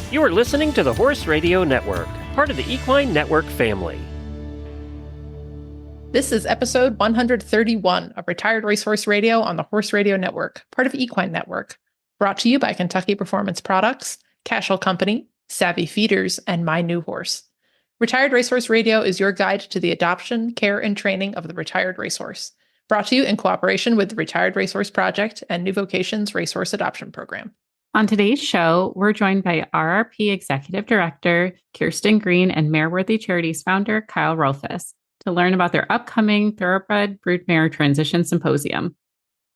You are listening to the Horse Radio Network, part of the Equine Network family. This is episode 131 of Retired Racehorse Radio on the Horse Radio Network, part of Equine Network. Brought to you by Kentucky Performance Products, Cashel Company, Savvy Feeders, and My New Horse. Retired Racehorse Radio is your guide to the adoption, care, and training of the retired racehorse. Brought to you in cooperation with the Retired Racehorse Project and New Vocation's Racehorse Adoption Program. On today's show, we're joined by RRP Executive Director Kirsten Green and Mareworthy Charities founder Kyle Rothfus to learn about their upcoming Thoroughbred Broodmare Transition Symposium.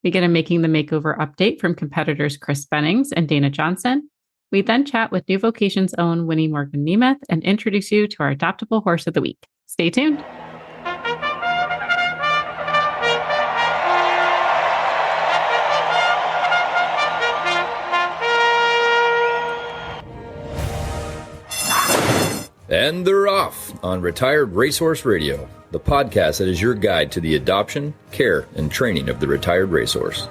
We get a Making the Makeover update from competitors Chris Bennings and Dana Johnson. We then chat with New Vocation's own Winnie Morgan Nemeth and introduce you to our adoptable horse of the week. Stay tuned. And they're off on Retired Racehorse Radio, the podcast that is your guide to the adoption, care, and training of the retired racehorse.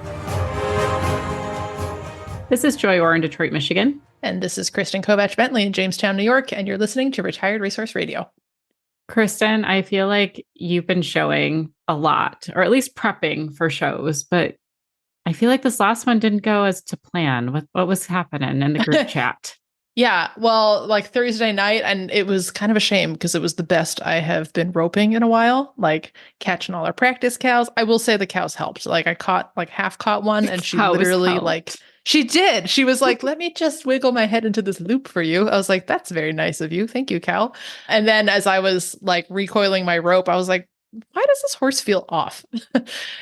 This is Joy Orr in Detroit, Michigan. And this is Kristen Kovach-Bentley in Jamestown, New York, and you're listening to Retired Racehorse Radio. Kristen, I feel like you've been showing a lot, or at least prepping for shows, but I feel like this last one didn't go as to plan. What was happening in the group chat? Yeah, well, like Thursday night, and it was kind of a shame because it was the best I have been roping in a while, like catching all our practice cows. I will say the cows helped. Like I half caught one and she literally she did. She was like, let me just wiggle my head into this loop for you. I was like, that's very nice of you. Thank you, cow. And then as I was like recoiling my rope, I was like, why does this horse feel off?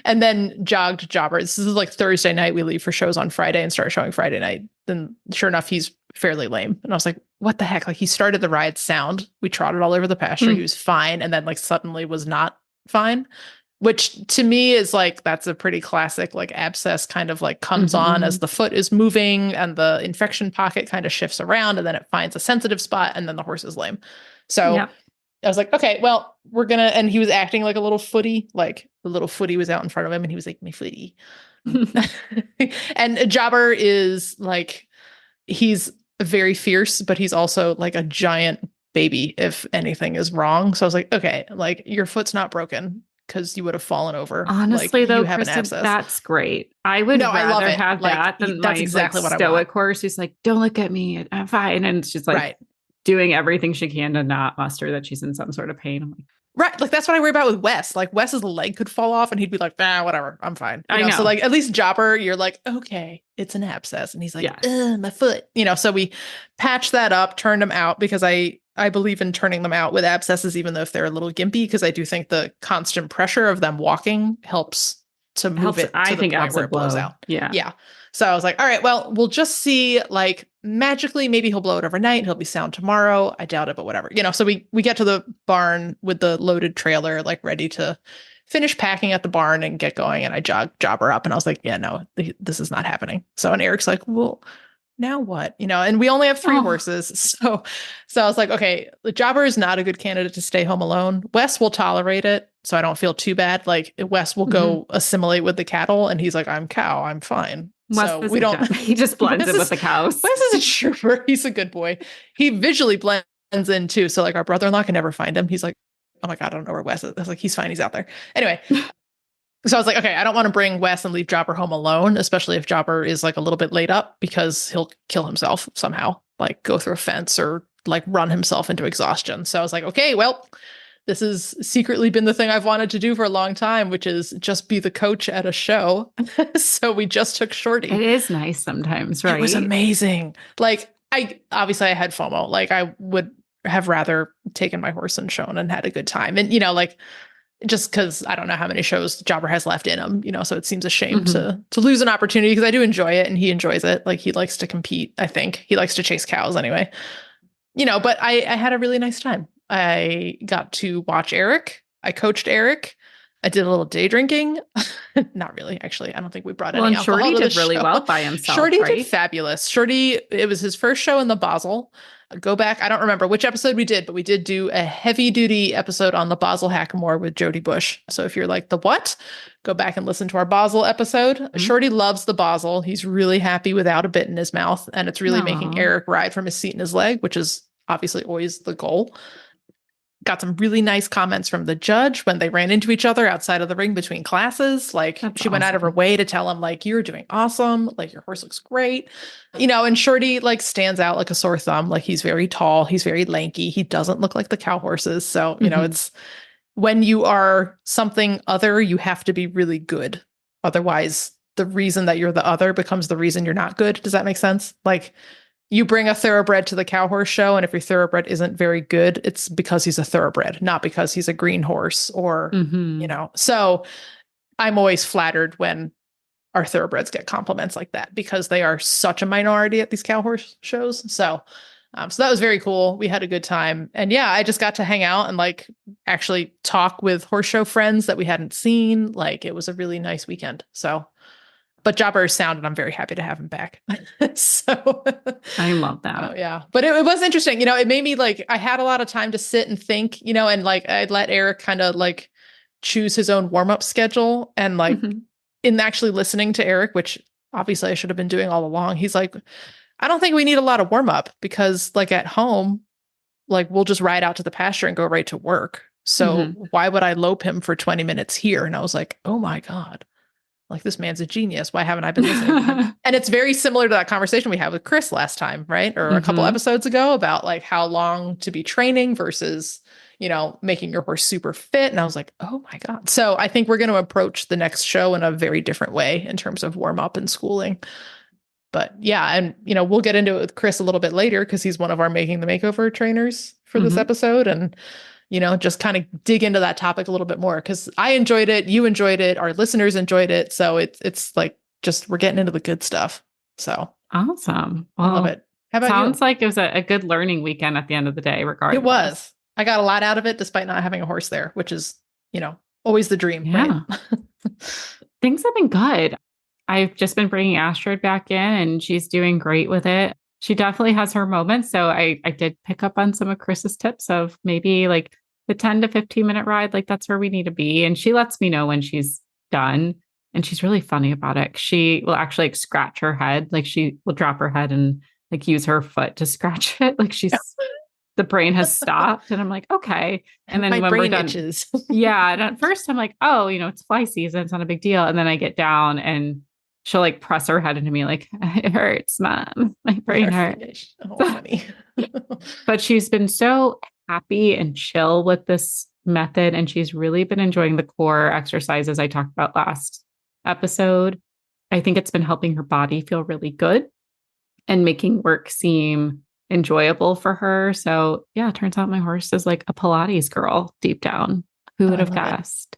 And then jogged Jobber. This is like Thursday night. We leave for shows on Friday and start showing Friday night. Then sure enough, he's fairly lame. And I was like, what the heck? Like he started the ride sound. We trotted all over the pasture. He was fine. And then like suddenly was not fine, which to me is like, that's a pretty classic, like abscess kind of like comes on as the foot is moving and the infection pocket kind of shifts around and then it finds a sensitive spot and then the horse is lame. So I was like, okay, well, and he was acting like a little footy, like the little footy was out in front of him and he was like, my footy. And Jobber is like, he's very fierce, but he's also like a giant baby if anything is wrong. So I was like, okay, like your foot's not broken because you would have fallen over. Honestly, like, though, you have Kristen, an abscess. that's great. I would rather have like, that than that's my exactly what I stoic want. horse who's like, don't look at me, I'm fine. And she's like doing everything she can to not muster that she's in some sort of pain. I'm like, right. Like that's what I worry about with Wes. Like Wes's leg could fall off and he'd be like, whatever, I'm fine. You know? So like at least Jobber, you're like, okay, it's an abscess. And he's like, my foot. So we patched that up, turned him out because I believe in turning them out with abscesses, even though if they're a little gimpy, because I do think the constant pressure of them walking helps to move it to the point where it blows out. Yeah. So I was like, all right, well, we'll just see, like magically, maybe he'll blow it overnight. He'll be sound tomorrow. I doubt it, but whatever. So we get to the barn with the loaded trailer, like ready to finish packing at the barn and get going. And I jogged Jobber up and I was like, yeah, no, this is not happening. So, and Eric's like, well, now what? And we only have 3 horses. So I was like, okay, the Jobber is not a good candidate to stay home alone. Wes will tolerate it. So I don't feel too bad. Like Wes will go assimilate with the cattle. And he's like, I'm cow. I'm fine. So we don't, he just blends in with the cows. Wes is a trooper. He's a good boy. He visually blends in too. So like our brother-in-law can never find him. He's like, oh my God, I don't know where Wes is. I was like, he's fine. He's out there. Anyway. So I was like, okay, I don't want to bring Wes and leave Jobber home alone, especially if Jobber is like a little bit laid up because he'll kill himself somehow, like go through a fence or like run himself into exhaustion. So I was like, okay, well, this has secretly been the thing I've wanted to do for a long time, which is just be the coach at a show. So we just took Shorty. It is nice sometimes, right? It was amazing. Like I had FOMO. Like I would have rather taken my horse and shown and had a good time. And, like just because I don't know how many shows Jobber has left in him, so it seems a shame to lose an opportunity because I do enjoy it and he enjoys it. Like he likes to compete. I think he likes to chase cows anyway, but I had a really nice time. I got to watch Eric. I coached Eric. I did a little day drinking. Not really, actually. I don't think we brought Well, any and alcohol Shorty to the did really show. well by himself, Shorty right? did fabulous. Shorty, it was his first show in the Basel. Go back. I don't remember which episode we did, but we did do a heavy duty episode on the Basel Hackamore with Jody Bush. So if you're like, the what? Go back and listen to our Basel episode. Mm-hmm. Shorty loves the Basel. He's really happy without a bit in his mouth. And it's really making Aw. Eric ride from his seat in his leg, which is obviously always the goal. Got some really nice comments from the judge when they ran into each other outside of the ring between classes. Like That's she went out of her awesome. way to tell him, like, you're doing awesome. Like your horse looks great. And Shorty like stands out like a sore thumb. Like he's very tall. He's very lanky. He doesn't look like the cow horses. So, Mhm. it's when you are something other, you have to be really good. Otherwise, the reason that you're the other becomes the reason you're not good. Does that make sense? Like, you bring a thoroughbred to the cow horse show, and if your thoroughbred isn't very good, it's because he's a thoroughbred, not because he's a green horse or, Mhm. So I'm always flattered when our thoroughbreds get compliments like that because they are such a minority at these cow horse shows. So that was very cool. We had a good time. And yeah, I just got to hang out and like actually talk with horse show friends that we hadn't seen. Like it was a really nice weekend. So, but Jobber is sound and I'm very happy to have him back. So I love that. yeah. But it was interesting. It made me like, I had a lot of time to sit and think, and like I'd let Eric kind of like choose his own warm-up schedule. And like Mhm. in actually listening to Eric, which obviously I should have been doing all along, he's like, I don't think we need a lot of warm-up because like at home, like we'll just ride out to the pasture and go right to work. So why would I lope him for 20 minutes here? And I was like, oh my God. Like, this man's a genius. Why haven't I been listening to him? And it's very similar to that conversation we had with Chris last time, right? Or a couple episodes ago about like how long to be training versus, making your horse super fit. And I was like, oh my God. So I think we're going to approach the next show in a very different way in terms of warm up and schooling. But yeah, and we'll get into it with Chris a little bit later because he's one of our Making the Makeover trainers for this episode. And just kind of dig into that topic a little bit more because I enjoyed it. You enjoyed it. Our listeners enjoyed it. So it's like, just, we're getting into the good stuff. So Awesome. Well, I love it. How about sounds you? like it was a good learning weekend at the end of the day, regardless. It was. I got a lot out of it despite not having a horse there, which is, always the dream. Yeah. Right? Things have been good. I've just been bringing Astrid back in and she's doing great with it. She definitely has her moments. So I did pick up on some of Chris's tips of maybe like the 10 to 15 minute ride. Like that's where we need to be. And she lets me know when she's done. And she's really funny about it. She will actually like scratch her head. Like she will drop her head and like use her foot to scratch it. Like the brain has stopped. And I'm like, okay. And then My when brain we're done, itches. yeah. And at first I'm like, oh, it's fly season. It's not a big deal. And then I get down and she'll like press her head into me like, it hurts, Mom. My brain hurts. Oh, funny. But she's been so happy and chill with this method. And she's really been enjoying the core exercises I talked about last episode. I think it's been helping her body feel really good and making work seem enjoyable for her. So yeah, it turns out my horse is like a Pilates girl deep down. Who would have guessed?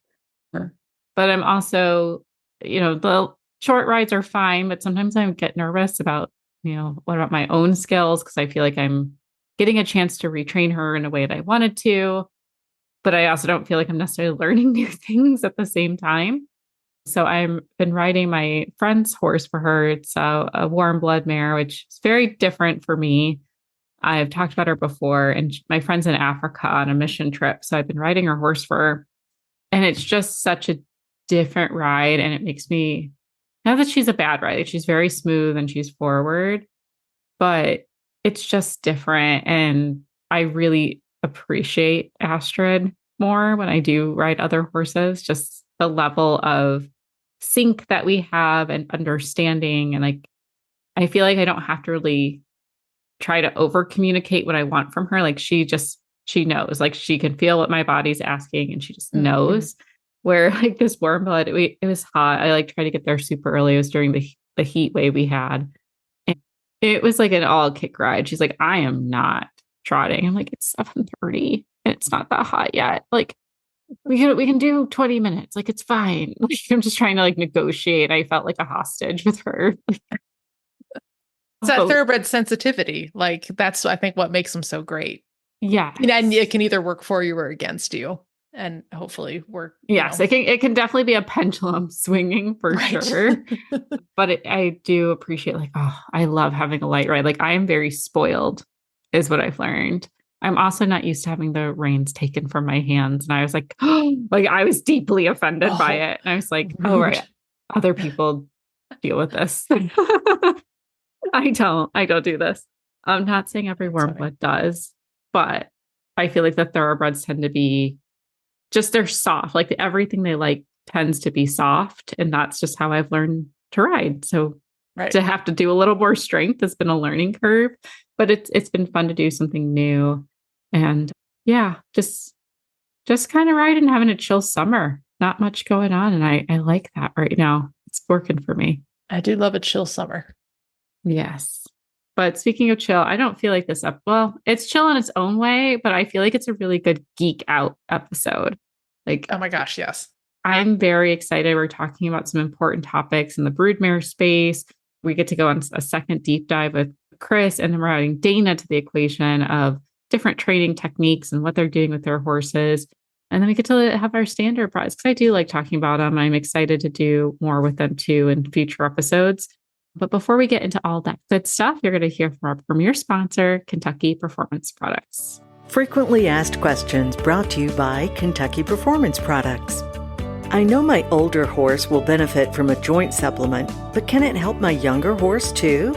But I'm also, the short rides are fine, but sometimes I get nervous about, what about my own skills? Because I feel like I'm getting a chance to retrain her in a way that I wanted to, but I also don't feel like I'm necessarily learning new things at the same time. So I've been riding my friend's horse for her. It's a warm blood mare, which is very different for me. I've talked about her before, and my friend's in Africa on a mission trip. So I've been riding her horse for her, and it's just such a different ride. And it makes me, not that she's a bad rider, she's very smooth and she's forward, but it's just different. And I really appreciate Astrid more when I do ride other horses, just the level of sync that we have and understanding. And like, I feel like I don't have to really try to over communicate what I want from her. Like she knows, like she can feel what my body's asking and she just knows. Where like this warm blood, it was hot. I like tried to get there super early. It was during the heat wave we had. And it was like an all kick ride. She's like, I am not trotting. I'm like, it's 7:30 and it's not that hot yet. Like we can do 20 minutes. Like it's fine. Like I'm just trying to like negotiate. I felt like a hostage with her. It's that thoroughbred sensitivity. Like that's, I think, what makes them so great. Yeah. And it can either work for you or against you. and hopefully work. Yes, it can definitely be a pendulum swinging for sure. But I do appreciate I love having a light ride. Like I am very spoiled is what I've learned. I'm also not used to having the reins taken from my hands. And I was like, I was deeply offended by it. And I was like, rude. Oh, right. Other people deal with this. I don't do this. I'm not saying every warm blood does, but I feel like the thoroughbreds tend to be they're soft. Like everything they like tends to be soft. And that's just how I've learned to ride. So to have to do a little more strength has been a learning curve, but it's been fun to do something new. And yeah, just kind of riding and having a chill summer. Not much going on. And I like that right now. It's working for me. I do love a chill summer. Yes. But speaking of chill, I don't feel like it's chill in its own way, but I feel like it's a really good geek out episode. Like, oh my gosh, yes. I'm very excited. We're talking about some important topics in the broodmare space. We get to go on a second deep dive with Chris, and then we're adding Dana to the equation of different training techniques and what they're doing with their horses. And then we get to have our standard prize because I do like talking about them. I'm excited to do more with them too in future episodes. But before we get into all that good stuff, you're going to hear from our premier sponsor, Kentucky Performance Products. Frequently asked questions brought to you by Kentucky Performance Products. I know my older horse will benefit from a joint supplement, but can it help my younger horse too?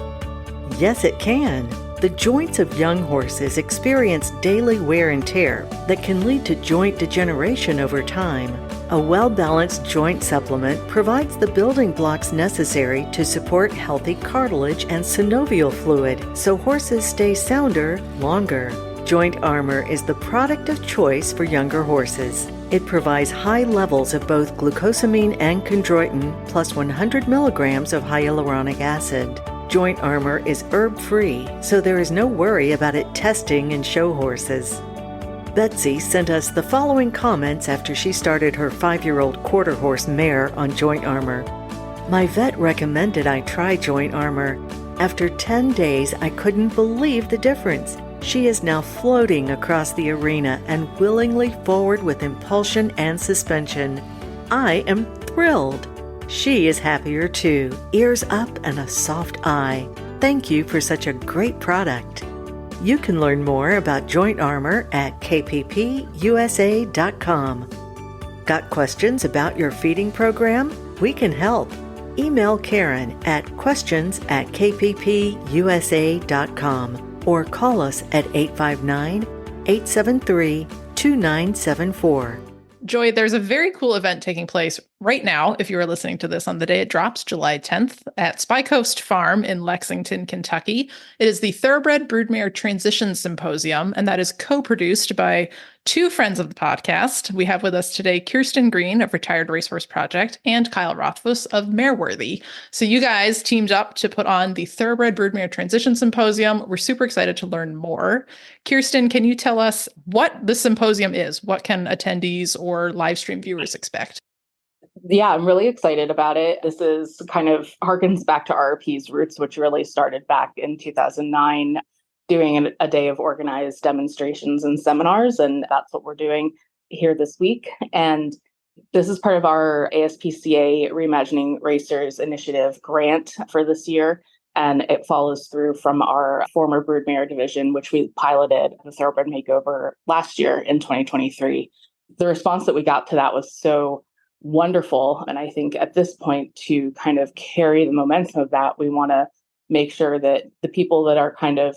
Yes, it can. The joints of young horses experience daily wear and tear that can lead to joint degeneration over time. A well-balanced joint supplement provides the building blocks necessary to support healthy cartilage and synovial fluid so horses stay sounder longer. Joint Armor is the product of choice for younger horses. It provides high levels of both glucosamine and chondroitin plus 100 milligrams of hyaluronic acid. Joint Armor is herb-free, so there is no worry about it testing in show horses. Betsy sent us the following comments after she started her 5-year-old quarter horse mare on Joint Armor. My vet recommended I try Joint Armor. After 10 days, I couldn't believe the difference. She is now floating across the arena and willingly forward with impulsion and suspension. I am thrilled. She is happier too, ears up and a soft eye. Thank you for such a great product. You can learn more about Joint Armor at kppusa.com. Got questions about your feeding program? We can help. Email Karen at questions@kppusa.com or call us at 859-873-2974. Joy, there's a very cool event taking place right now, if you are listening to this on the day it drops, July 10th, at Spy Coast Farm in Lexington, Kentucky. It is the Thoroughbred Broodmare Transition Symposium, and that is co-produced by two friends of the podcast. We have with us today Kirsten Green of Retired Racehorse Project and Kyle Rothfus of Mareworthy. So you guys teamed up to put on the Thoroughbred Broodmare Transition Symposium. We're super excited to learn more. Kirsten, can you tell us what the symposium is? What can attendees or live stream viewers expect? Yeah, I'm really excited about it. This is kind of harkens back to RRP's roots, which really started back in 2009, doing a day of organized demonstrations and seminars. And that's what we're doing here this week. And this is part of our ASPCA Reimagining Racers Initiative grant for this year. And it follows through from our former Broodmare division, which we piloted the Thoroughbred Makeover last year in 2023. The response that we got to that was so wonderful. And I think at this point, to kind of carry the momentum of that, we want to make sure that the people that are kind of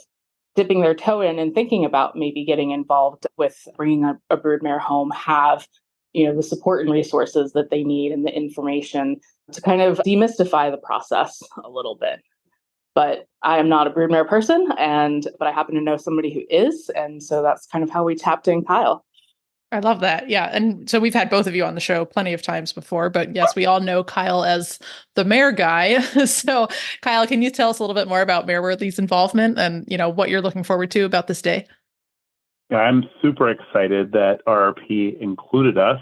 dipping their toe in and thinking about maybe getting involved with bringing a broodmare home have, the support and resources that they need and the information to kind of demystify the process a little bit. But I am not a broodmare person, but I happen to know somebody who is. And so that's kind of how we tapped in Kyle. I love that. Yeah. And so we've had both of you on the show plenty of times before, but yes, we all know Kyle as the mare guy. So Kyle, can you tell us a little bit more about Mareworthy's involvement and, what you're looking forward to about this day? Yeah, I'm super excited that RRP included us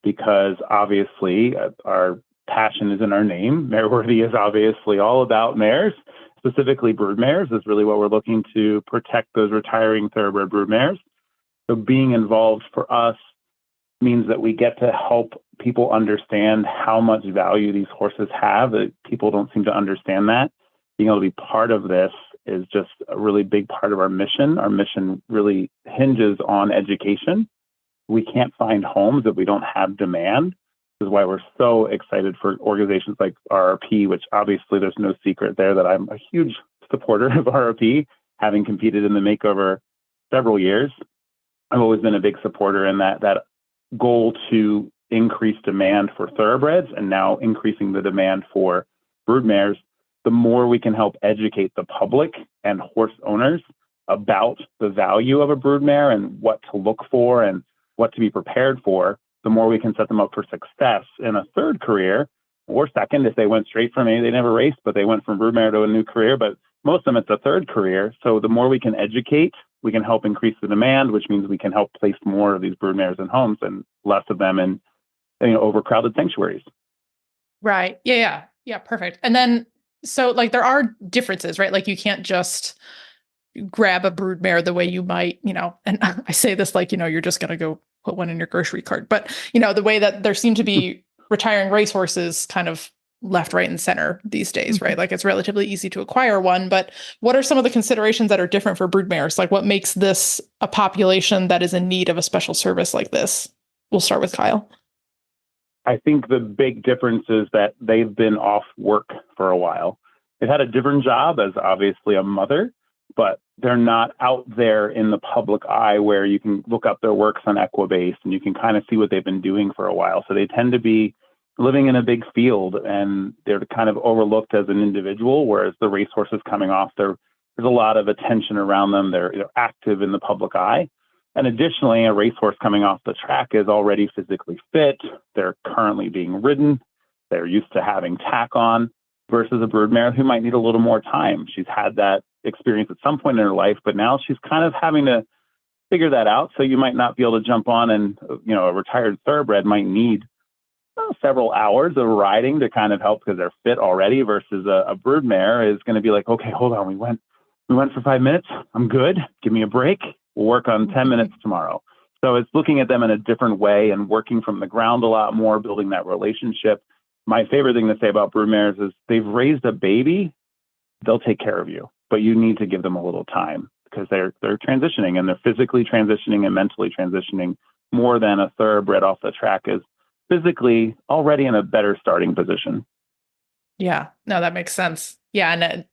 because obviously our passion is in our name. Mareworthy is obviously all about mares, specifically broodmares is really what we're looking to protect, those retiring thoroughbred broodmares. So being involved for us means that we get to help people understand how much value these horses have. That people don't seem to understand that. Being able to be part of this is just a really big part of our mission. Our mission really hinges on education. We can't find homes if we don't have demand. This is why we're so excited for organizations like RRP, which obviously there's no secret there that I'm a huge supporter of RRP, having competed in the makeover several years. I've always been a big supporter in that goal to increase demand for thoroughbreds and now increasing the demand for broodmares. The more we can help educate the public and horse owners about the value of a broodmare and what to look for and what to be prepared for, the more we can set them up for success in a third career or second if they went straight from they never raced, but they went from broodmare to a new career. But most of them, it's a third career. So the more we can educate, we can help increase the demand, which means we can help place more of these broodmares in homes and less of them in overcrowded sanctuaries. Right. Yeah. Perfect. And then, so like there are differences, right? Like you can't just grab a broodmare the way you might, and I say this like, you're just going to go put one in your grocery cart, but the way that there seem to be retiring racehorses kind of left, right, and center these days, right? Like it's relatively easy to acquire one, but what are some of the considerations that are different for broodmares? Like what makes this a population that is in need of a special service like this? We'll start with Kyle. I think the big difference is that they've been off work for a while. They've had a different job as obviously a mother, but they're not out there in the public eye where you can look up their works on Equibase and you can kind of see what they've been doing for a while. So they tend to be living in a big field and they're kind of overlooked as an individual, whereas the racehorses coming off, there's a lot of attention around them. They're active in the public eye. And additionally, a racehorse coming off the track is already physically fit. They're currently being ridden. They're used to having tack on versus a broodmare who might need a little more time. She's had that experience at some point in her life, but now she's kind of having to figure that out. So you might not be able to jump on and, a retired thoroughbred might need several hours of riding to kind of help because they're fit already versus a broodmare is going to be like, okay, hold on. We went for 5 minutes. I'm good. Give me a break. We'll work on 10 minutes tomorrow. So it's looking at them in a different way and working from the ground a lot more, building that relationship. My favorite thing to say about broodmares is they've raised a baby, they'll take care of you, but you need to give them a little time because they're transitioning and they're physically transitioning and mentally transitioning more than a thoroughbred off the track is physically already in a better starting position. Yeah, no, that makes sense. Yeah. And,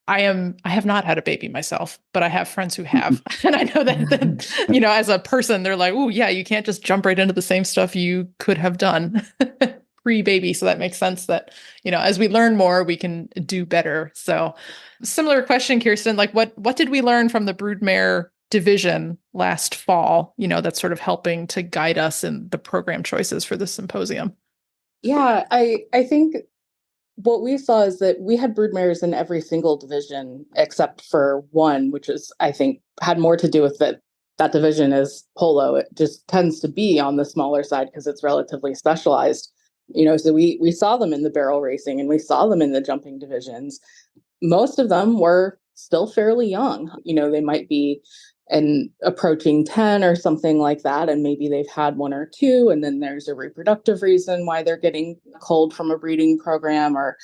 I have not had a baby myself, but I have friends who have. And I know that, as a person, they're like, oh yeah, you can't just jump right into the same stuff you could have done pre-baby. So that makes sense that, as we learn more, we can do better. So similar question, Kirsten, like what did we learn from the broodmare division last fall, that's sort of helping to guide us in the program choices for the symposium? Yeah, I think what we saw is that we had broodmares in every single division except for one, which is, I think, had more to do with that division is polo. It just tends to be on the smaller side because it's relatively specialized. So we saw them in the barrel racing and we saw them in the jumping divisions. Most of them were still fairly young. They might be approaching 10 or something like that. And maybe they've had one or two. And then there's a reproductive reason why they're getting culled from a breeding program or,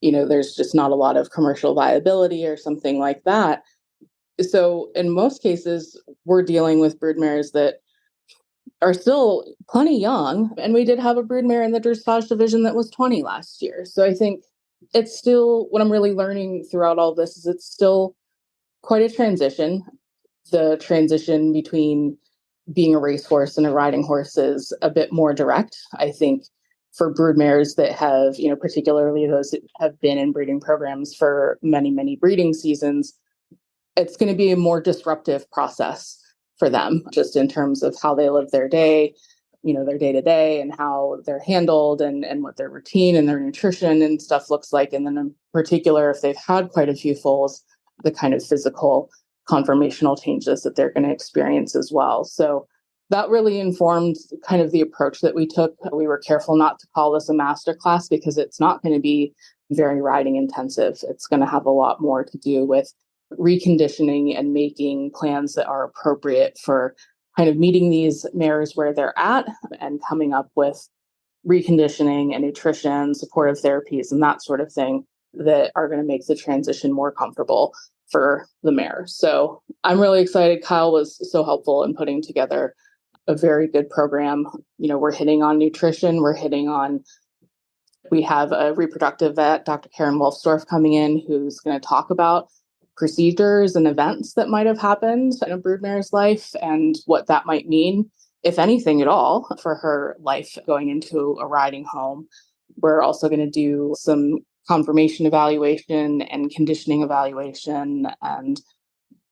there's just not a lot of commercial viability or something like that. So in most cases, we're dealing with broodmares that are still plenty young. And we did have a broodmare in the dressage division that was 20 last year. So I think it's still, what I'm really learning throughout all this is it's still quite a transition. The transition between being a racehorse and a riding horse is a bit more direct. I think for broodmares that have, particularly those that have been in breeding programs for many, many breeding seasons, it's going to be a more disruptive process for them, just in terms of how they live their day, their day to day and how they're handled and what their routine and their nutrition and stuff looks like. And then in particular, if they've had quite a few foals, the kind of physical conformational changes that they're going to experience as well. So that really informed kind of the approach that we took. We were careful not to call this a master class because it's not going to be very riding intensive. It's going to have a lot more to do with reconditioning and making plans that are appropriate for kind of meeting these mares where they're at and coming up with reconditioning and nutrition, supportive therapies, and that sort of thing that are going to make the transition more comfortable for the mare. So I'm really excited. Kyle was so helpful in putting together a very good program. We're hitting on nutrition. We have a reproductive vet, Dr. Karen Wolfsdorf, coming in, who's going to talk about procedures and events that might have happened in a broodmare's life and what that might mean, if anything at all, for her life going into a riding home. We're also going to do some conformation evaluation and conditioning evaluation. And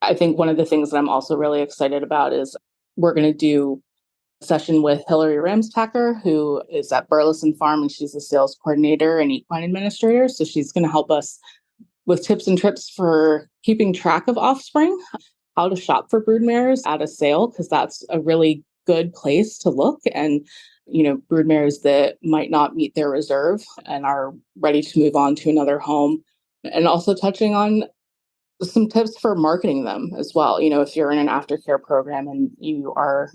I think one of the things that I'm also really excited about is we're going to do a session with Hillary Ramspacker, who is at Burleson Farm, and she's a sales coordinator and equine administrator. So she's going to help us with tips and trips for keeping track of offspring, how to shop for broodmares at a sale, because that's a really good place to look. And broodmares that might not meet their reserve and are ready to move on to another home. And also touching on some tips for marketing them as well. If you're in an aftercare program and you are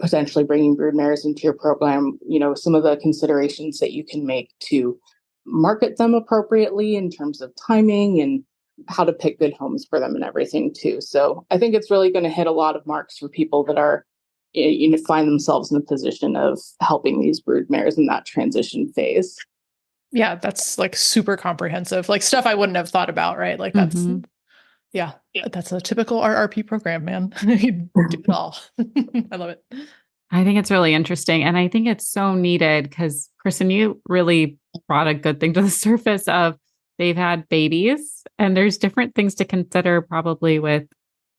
potentially bringing broodmares into your program, some of the considerations that you can make to market them appropriately in terms of timing and how to pick good homes for them and everything too. So I think it's really going to hit a lot of marks for people that are find themselves in a position of helping these broodmares in that transition phase. Yeah, that's like super comprehensive, like stuff I wouldn't have thought about, right? Like that's, that's a typical RRP program, man. You do it all. I love it. I think it's really interesting. And I think it's so needed because, Kristen, you really brought a good thing to the surface of they've had babies and there's different things to consider probably with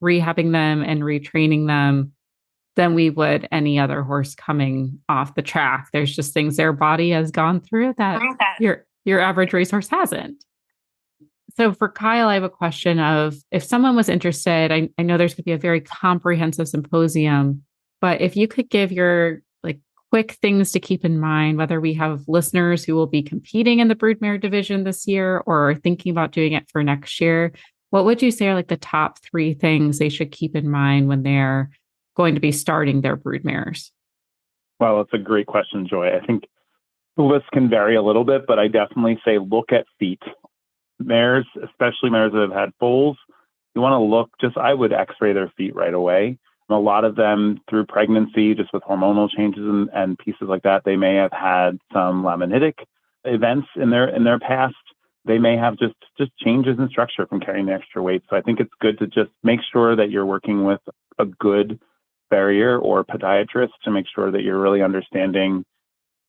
rehabbing them and retraining them than we would any other horse coming off the track. There's just things their body has gone through that your average racehorse hasn't. So for Kyle, I have a question of if someone was interested, I know there's going to be a very comprehensive symposium, but if you could give your quick things to keep in mind, whether we have listeners who will be competing in the broodmare division this year or are thinking about doing it for next year, what would you say are the top 3 things they should keep in mind when they're going to be starting their broodmares? Well, it's a great question, Joy. I think the list can vary a little bit, but I definitely say look at feet. Mares, especially mares that have had foals, you want to look, I would x-ray their feet right away. A lot of them through pregnancy, just with hormonal changes and pieces like that, they may have had some laminitic events in their past. They may have just changes in structure from carrying the extra weight. So I think it's good to just make sure that you're working with a good farrier or podiatrist to make sure that you're really understanding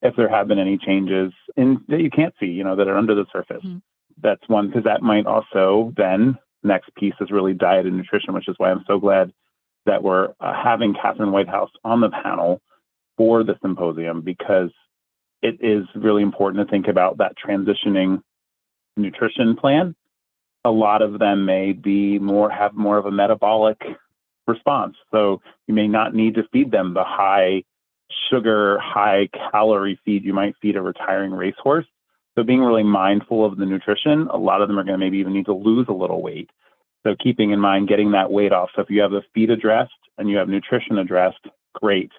if there have been any changes that you can't see, that are under the surface. Mm-hmm. That's one, because that might also then, next piece is really diet and nutrition, which is why I'm so glad that we're having Catherine Whitehouse on the panel for the symposium, because it is really important to think about that transitioning nutrition plan. A lot of them may have more of a metabolic response. So you may not need to feed them the high sugar, high calorie feed you might feed a retiring racehorse. So being really mindful of the nutrition, a lot of them are going to maybe even need to lose a little weight. So keeping in mind getting that weight off. So if you have the feed addressed and you have nutrition addressed, great.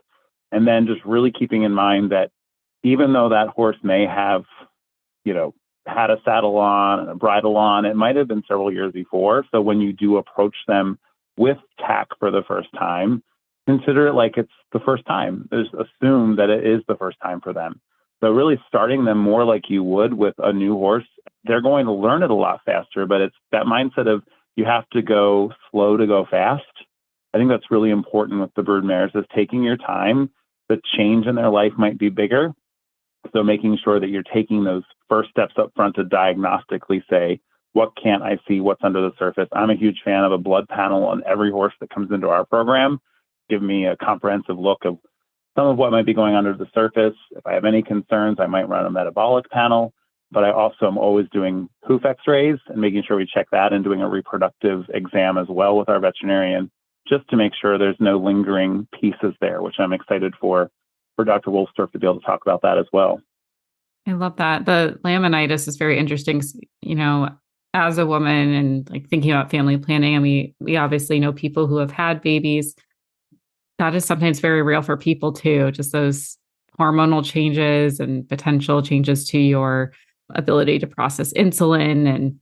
And then just really keeping in mind that even though that horse may have, had a saddle on and a bridle on, it might have been several years before. So when you do approach them with tack for the first time, consider it like it's the first time. Just assume that it is the first time for them. So really starting them more like you would with a new horse, they're going to learn it a lot faster, but it's that mindset of you have to go slow to go fast. I think that's really important with the broodmares, is taking your time. The change in their life might be bigger. So making sure that you're taking those first steps up front to diagnostically say, what can't I see? What's under the surface? I'm a huge fan of a blood panel on every horse that comes into our program. Give me a comprehensive look of some of what might be going under the surface. If I have any concerns, I might run a metabolic panel. But I also am always doing hoof x-rays and making sure we check that, and doing a reproductive exam as well with our veterinarian, just to make sure there's no lingering pieces there, which I'm excited for Dr. Wolfsdorf to be able to talk about that as well. I love that. The laminitis is very interesting. As a woman and thinking about family planning, and we obviously know people who have had babies. that is sometimes very real for people too. Just those hormonal changes and potential changes to your ability to process insulin and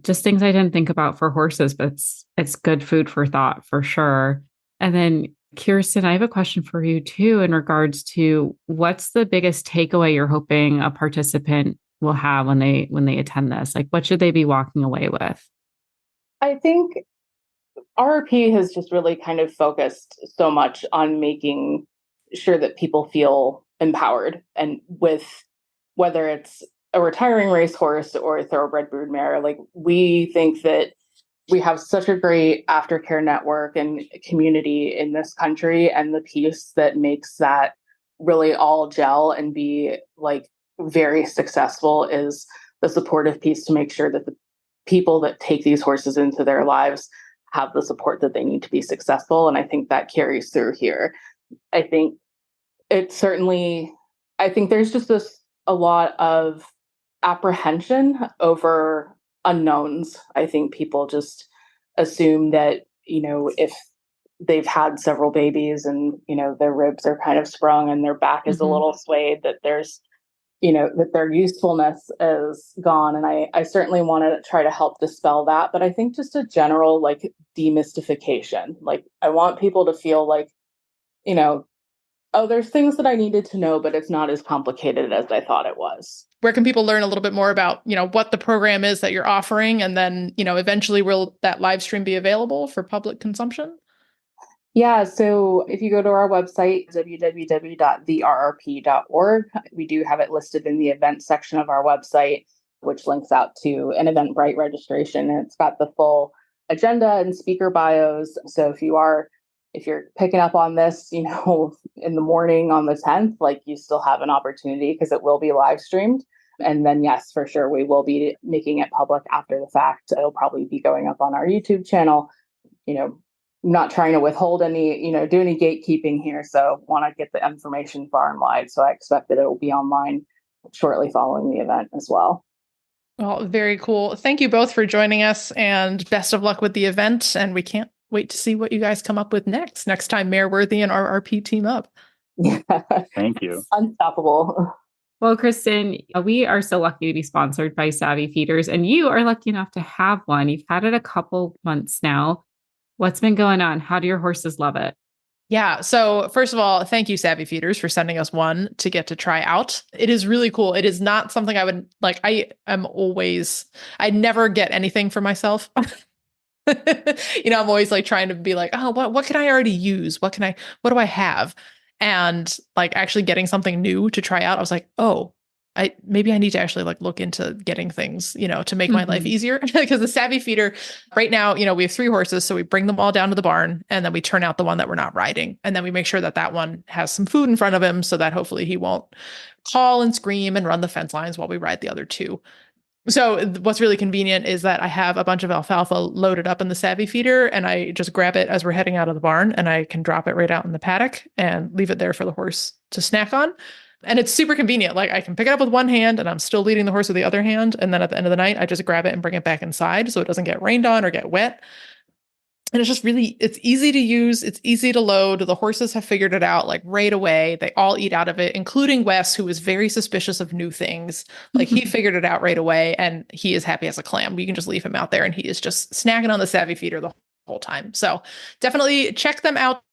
just things I didn't think about for horses, but it's good food for thought for sure. And then Kirsten, I have a question for you too, in regards to what's the biggest takeaway you're hoping a participant will have when they attend this? Like, what should they be walking away with? I think RRP has just really kind of focused so much on making sure that people feel empowered, and with whether it's a retiring racehorse or a thoroughbred broodmare, like we think that we have such a great aftercare network and community in this country, and the piece that makes that really all gel and be like very successful is the supportive piece to make sure that the people that take these horses into their lives have the support that they need to be successful. And I think that carries through here. I think there's just a lot of apprehension over unknowns. I think people just assume that, if they've had several babies and, their ribs are kind of sprung and their back is a little swayed, that there's, that their usefulness is gone. And I certainly want to try to help dispel that. But I think just a general like demystification, like I want people to feel like, oh, there's things that I needed to know, but it's not as complicated as I thought it was. Where can people learn a little bit more about, what the program is that you're offering? And then, eventually will that live stream be available for public consumption? Yeah, so if you go to our website, www.therrp.org, we do have it listed in the event section of our website, which links out to an Eventbrite registration. And it's got the full agenda and speaker bios. So if you're picking up on this, in the morning on the 10th, like you still have an opportunity because it will be live streamed. And then, yes, for sure, we will be making it public after the fact. It'll probably be going up on our YouTube channel. Not trying to withhold any, do any gatekeeping here. So want to get the information far and wide. So I expect that it will be online shortly following the event as well. Well, very cool. Thank you both for joining us, and best of luck with the event. And we can't wait to see what you guys come up with next time Mareworthy and RRP team up. Yeah. Thank you. Unstoppable. Well, Kristen, we are so lucky to be sponsored by Savvy Feeders, and you are lucky enough to have one. You've had it a couple months now. What's been going on? How do your horses love it? Yeah. So first of all, thank you, Savvy Feeders, for sending us one to get to try out. It is really cool. It is not something I would like. I never get anything for myself. I'm always like trying to be like, oh, what can I already use? What do I have? And like actually getting something new to try out, I was like, oh, maybe I need to actually like look into getting things, to make my life easier. Because the Savvy Feeder right now, we have 3 horses. So we bring them all down to the barn and then we turn out the one that we're not riding. And then we make sure that one has some food in front of him so that hopefully he won't call and scream and run the fence lines while we ride the other 2. So what's really convenient is that I have a bunch of alfalfa loaded up in the Savvy Feeder, and I just grab it as we're heading out of the barn, and I can drop it right out in the paddock and leave it there for the horse to snack on. And it's super convenient. Like I can pick it up with one hand and I'm still leading the horse with the other hand. And then at the end of the night, I just grab it and bring it back inside so it doesn't get rained on or get wet. And it's just it's easy to use. It's easy to load. The horses have figured it out like right away. They all eat out of it, including Wes, who is very suspicious of new things. Like he figured it out right away and he is happy as a clam. You can just leave him out there and he is just snacking on the Savvy Feeder the whole time. So definitely check them out.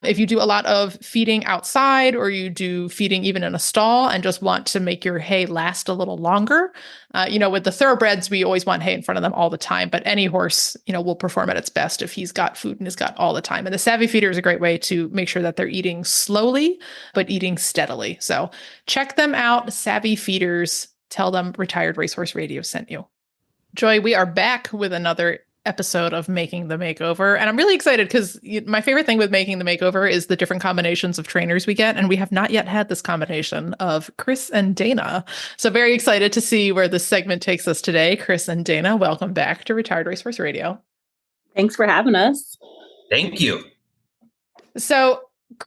If you do a lot of feeding outside or you do feeding even in a stall and just want to make your hay last a little longer, with the thoroughbreds, we always want hay in front of them all the time, but any horse, will perform at its best if he's got food in his gut all the time. And the Savvy Feeder is a great way to make sure that they're eating slowly, but eating steadily. So check them out, Savvy Feeders. Tell them Retired Racehorse Radio sent you. Joy, we are back with another episode of Making the Makeover. And I'm really excited because my favorite thing with Making the Makeover is the different combinations of trainers we get. And we have not yet had this combination of Chris and Dana. So very excited to see where this segment takes us today. Chris and Dana, welcome back to Retired Racehorse Radio. Thanks for having us. Thank you. So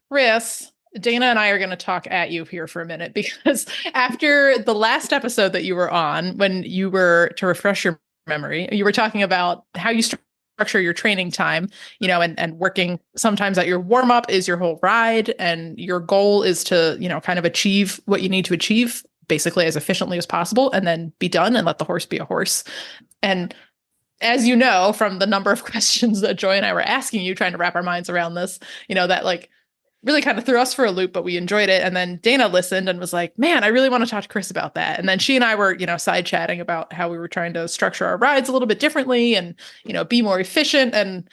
Chris, Dana and I are going to talk at you here for a minute because after the last episode that you were on, when you were, to refresh your memory, you were talking about how you structure your training time, and working sometimes at your warm up is your whole ride. And your goal is to, kind of achieve what you need to achieve basically as efficiently as possible and then be done and let the horse be a horse. And as you know, from the number of questions that Joy and I were asking you, trying to wrap our minds around this, that like really kind of threw us for a loop, but we enjoyed it. And then Dana listened and was like, man, I really want to talk to Chris about that. And then she and I were, side chatting about how we were trying to structure our rides a little bit differently and, be more efficient. And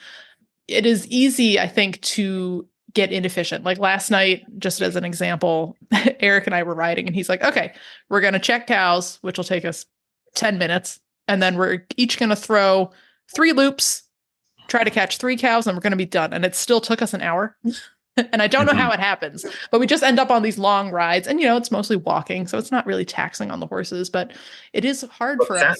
it is easy, I think, to get inefficient. Like last night, just as an example, Eric and I were riding and he's like, okay, we're going to check cows, which will take us 10 minutes. And then we're each going to throw 3 loops, try to catch 3 cows, and we're going to be done. And it still took us an hour. And I don't know how it happens, but we just end up on these long rides. And, it's mostly walking, so it's not really taxing on the horses, but it is hard for us.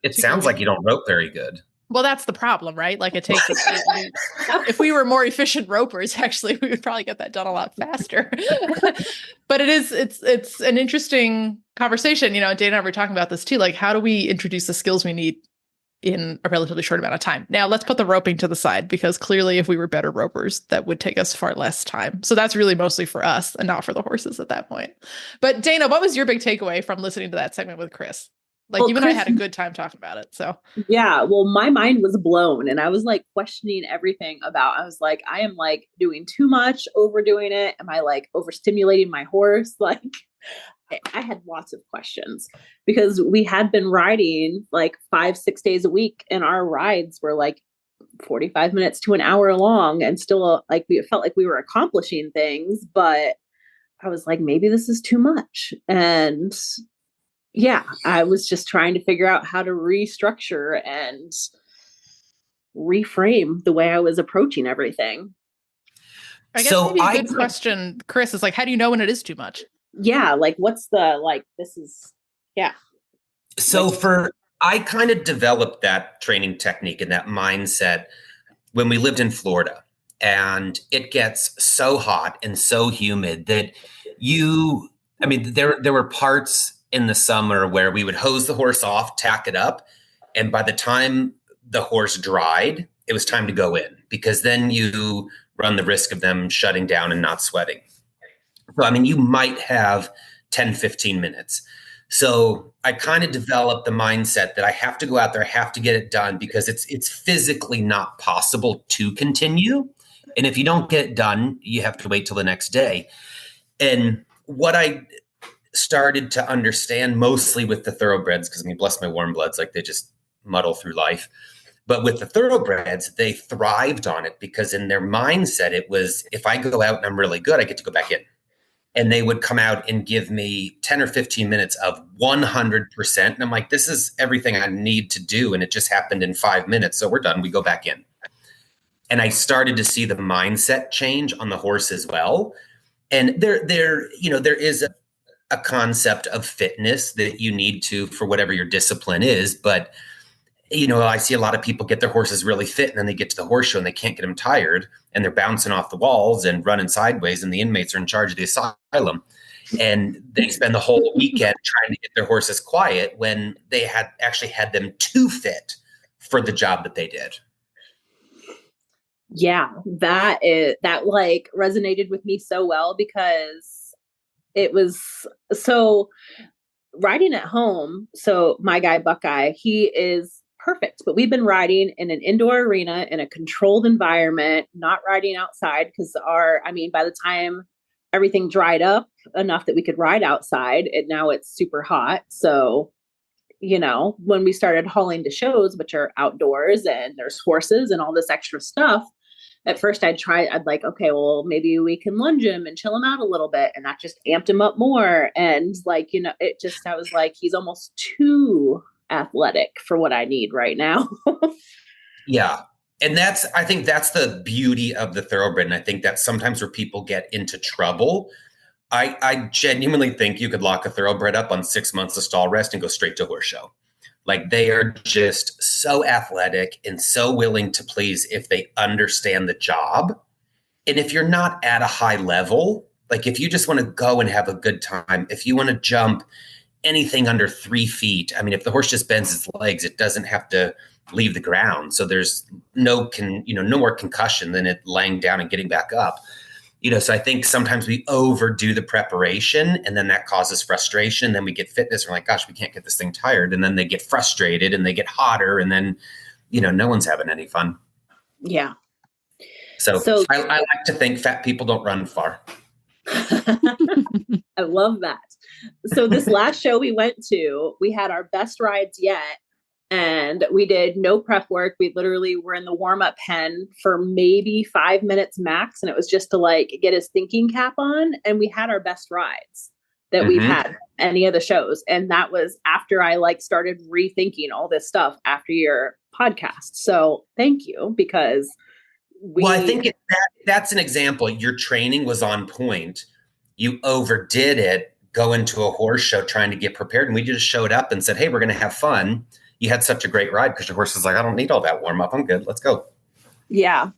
It sounds like you don't rope very good. Well, that's the problem, right? Like it takes us 8 loops. If we were more efficient ropers, actually, we would probably get that done a lot faster. But it's an interesting conversation. Dana and I were talking about this too. Like, how do we introduce the skills we need in a relatively short amount of time? Now, let's put the roping to the side, because clearly if we were better ropers, that would take us far less time. So that's really mostly for us and not for the horses at that point. But Dana, what was your big takeaway from listening to that segment with Chris? Like, you and I had a good time talking about it. So yeah, well, my mind was blown and I was like questioning everything I was like, I am like doing too much, overdoing it. Am I like overstimulating my horse? Like, I had lots of questions because we had been riding like 5-6 days a week and our rides were like 45 minutes to an hour long, and still like we felt like we were accomplishing things, but I was like, maybe this is too much. And yeah, I was just trying to figure out how to restructure and reframe the way I was approaching everything. I guess maybe a good question, Chris, is like, how do you know when it is too much? Yeah, like what's the, like, this is, yeah. So I kind of developed that training technique and that mindset when we lived in Florida, and it gets so hot and so humid that there were parts in the summer where we would hose the horse off, tack it up. And by the time the horse dried, it was time to go in, because then you run the risk of them shutting down and not sweating. So, you might have 10, 15 minutes. So I kind of developed the mindset that I have to go out there, I have to get it done, because it's physically not possible to continue. And if you don't get it done, you have to wait till the next day. And what I started to understand mostly with the thoroughbreds, because bless my warm bloods, like they just muddle through life. But with the thoroughbreds, they thrived on it, because in their mindset, it was, if I go out and I'm really good, I get to go back in. And they would come out and give me 10 or 15 minutes of 100%. And I'm like, this is everything I need to do. And it just happened in 5 minutes. So we're done. We go back in. And I started to see the mindset change on the horse as well. And there is a concept of fitness that you need to, for whatever your discipline is. But, I see a lot of people get their horses really fit, and then they get to the horse show and they can't get them tired, and they're bouncing off the walls and running sideways, and the inmates are in charge of the asylum. And they spend the whole weekend trying to get their horses quiet when they had actually had them too fit for the job that they did. Yeah, that like resonated with me so well, because it was so riding at home. So my guy, Buckeye, he is perfect, but we've been riding in an indoor arena in a controlled environment, not riding outside, because by the time everything dried up enough that we could ride outside, now it's super hot. So, when we started hauling to shows, which are outdoors and there's horses and all this extra stuff, at first I'd like, okay, well, maybe we can lunge him and chill him out a little bit. And that just amped him up more. And like, I was like, he's almost too athletic for what I need right now. Yeah. And I think that's the beauty of the thoroughbred. And I think that's sometimes where people get into trouble. I genuinely think you could lock a thoroughbred up on 6 months of stall rest and go straight to horse show. Like, they are just so athletic and so willing to please if they understand the job. And if you're not at a high level, like if you just want to go and have a good time, if you want to jump anything under 3 feet. I mean, if the horse just bends its legs, it doesn't have to leave the ground. So there's no more concussion than it laying down and getting back up. So I think sometimes we overdo the preparation, and then that causes frustration. Then we get fitness. We're like, gosh, we can't get this thing tired. And then they get frustrated and they get hotter, and then, no one's having any fun. Yeah. So I like to think fat people don't run far. I love that. So this last show we went to, we had our best rides yet. And we did no prep work. We literally were in the warm-up pen for maybe 5 minutes max. And it was just to like get his thinking cap on. And we had our best rides that we've had any of the shows. And that was after I like started rethinking all this stuff after your podcast. So thank you, because I think that's an example. Your training was on point. You overdid it going to a horse show trying to get prepared. And we just showed up and said, hey, we're going to have fun. You had such a great ride because your horse was like, I don't need all that warm up. I'm good. Let's go. Yeah.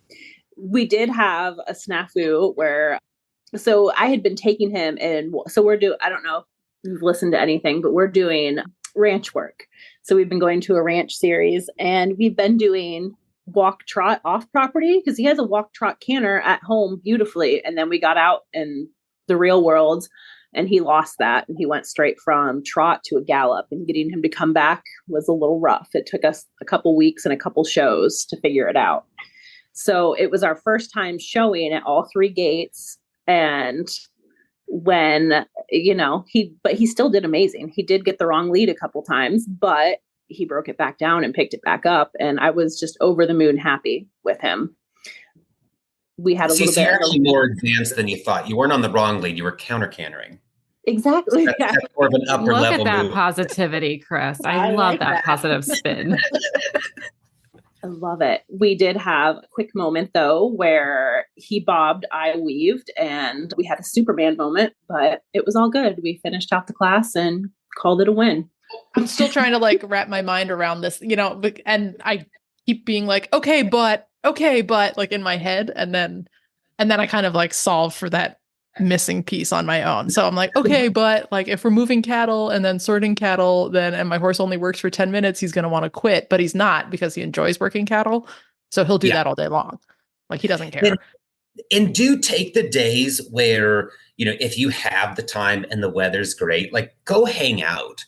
We did have a snafu so I had been taking him and so I don't know if you've listened to anything, but we're doing ranch work. So we've been going to a ranch series and we've been doing walk trot off property because he has a walk trot canter at home beautifully. And then we got out in the real world and he lost that and he went straight from trot to a gallop, and getting him to come back was a little rough. It took us a couple weeks and a couple shows to figure it out. So it was our first time showing at all 3 gates. And when, he still did amazing. He did get the wrong lead a couple times, but he broke it back down and picked it back up. And I was just over the moon happy with him. We had a little bit. You're actually more advanced than you thought. You weren't on the wrong lead. You were counter-cantering. Exactly. That's more of an upper Look level at that move. positivity, Chris. I love like that positive spin. I love it. We did have a quick moment though, where he bobbed, I weaved, and we had a Superman moment, but it was all good. We finished out the class and called it a win. I'm still trying to like wrap my mind around this, and I keep being like, okay, but like in my head. And then I kind of like solve for that missing piece on my own. So I'm like, okay, but like if we're moving cattle and then sorting cattle, and my horse only works for 10 minutes, he's going to want to quit, but he's not, because he enjoys working cattle. So he'll do that all day long. Like he doesn't care. And do take the days where, if you have the time and the weather's great, like go hang out,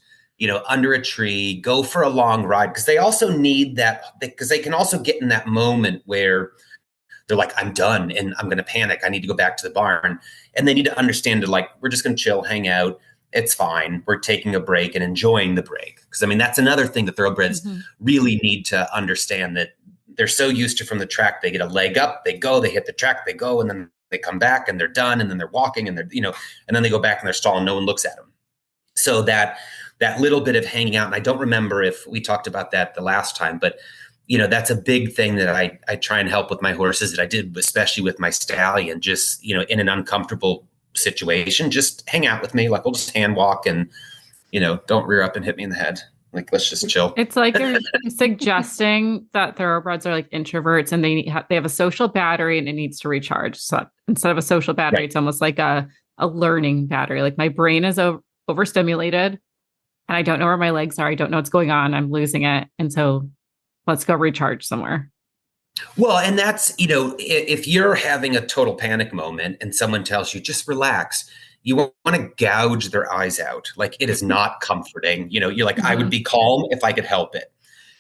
under a tree, go for a long ride. Because they also need that, because they can also get in that moment where they're like, I'm done and I'm going to panic. I need to go back to the barn. And they need to understand that, like, we're just going to chill, hang out. It's fine. We're taking a break and enjoying the break. Because, I mean, that's another thing that thoroughbreds really need to understand, that they're so used to from the track. They get a leg up, they go, they hit the track, they go, and then they come back and they're done. And then they're walking and they're, and then they go back in their stall and no one looks at them. So that little bit of hanging out, and I don't remember if we talked about that the last time, but that's a big thing that I try and help with my horses, that I did, especially with my stallion, just, in an uncomfortable situation, just hang out with me. Like we'll just hand walk and, don't rear up and hit me in the head. Like, let's just chill. It's like you're suggesting that thoroughbreds are like introverts and they have a social battery and it needs to recharge. So instead of a social battery, it's almost like a learning battery. Like my brain is overstimulated and I don't know where my legs are. I don't know what's going on. I'm losing it. And so let's go recharge somewhere. Well, and that's, if you're having a total panic moment and someone tells you, just relax, you want to gouge their eyes out. Like, it is not comforting. You're like, I would be calm if I could help it.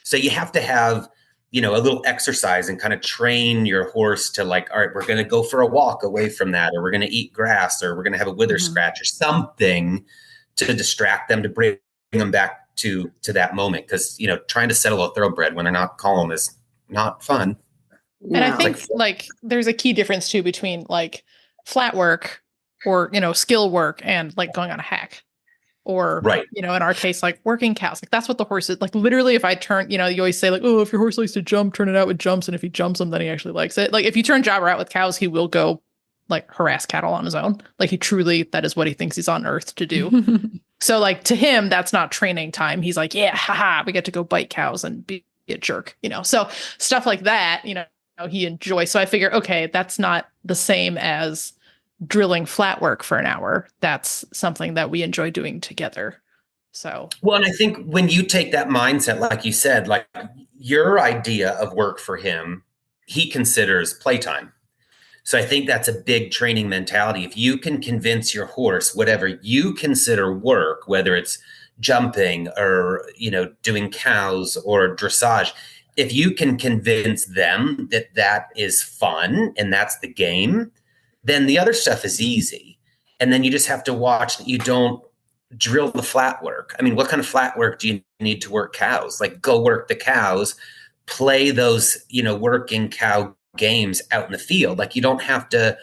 So you have to have, a little exercise and kind of train your horse to like, all right, we're going to go for a walk away from that, or we're going to eat grass, or we're going to have a wither scratch or something to distract them, to bring them back to that moment. Because, trying to settle a thoroughbred when they're not calm is not fun. And I think like there's a key difference too between like flat work or, skill work and like going on a hack, or, in our case, like working cows. Like that's what the horse is. Like literally, if I turn, you always say like, oh, if your horse likes to jump, turn it out with jumps. And if he jumps them, then he actually likes it. Like if you turn Jobber out with cows, he will go like harass cattle on his own. Like that is what he thinks he's on earth to do. So like to him, that's not training time. He's like, yeah, haha, we get to go bite cows and be a jerk, So stuff like that, he enjoys. So I figure, okay, that's not the same as drilling flat work for an hour. That's something that we enjoy doing together. So, well, and I think when you take that mindset, like you said, like your idea of work for him, he considers playtime. So I think that's a big training mentality. If you can convince your horse, whatever you consider work, whether it's jumping or, doing cows or dressage, if you can convince them that that is fun and that's the game, then the other stuff is easy. And then you just have to watch that you don't drill the flat work. I mean, what kind of flat work do you need to work cows? Like, go work the cows, play those, working cow games out in the field. Like, you don't have to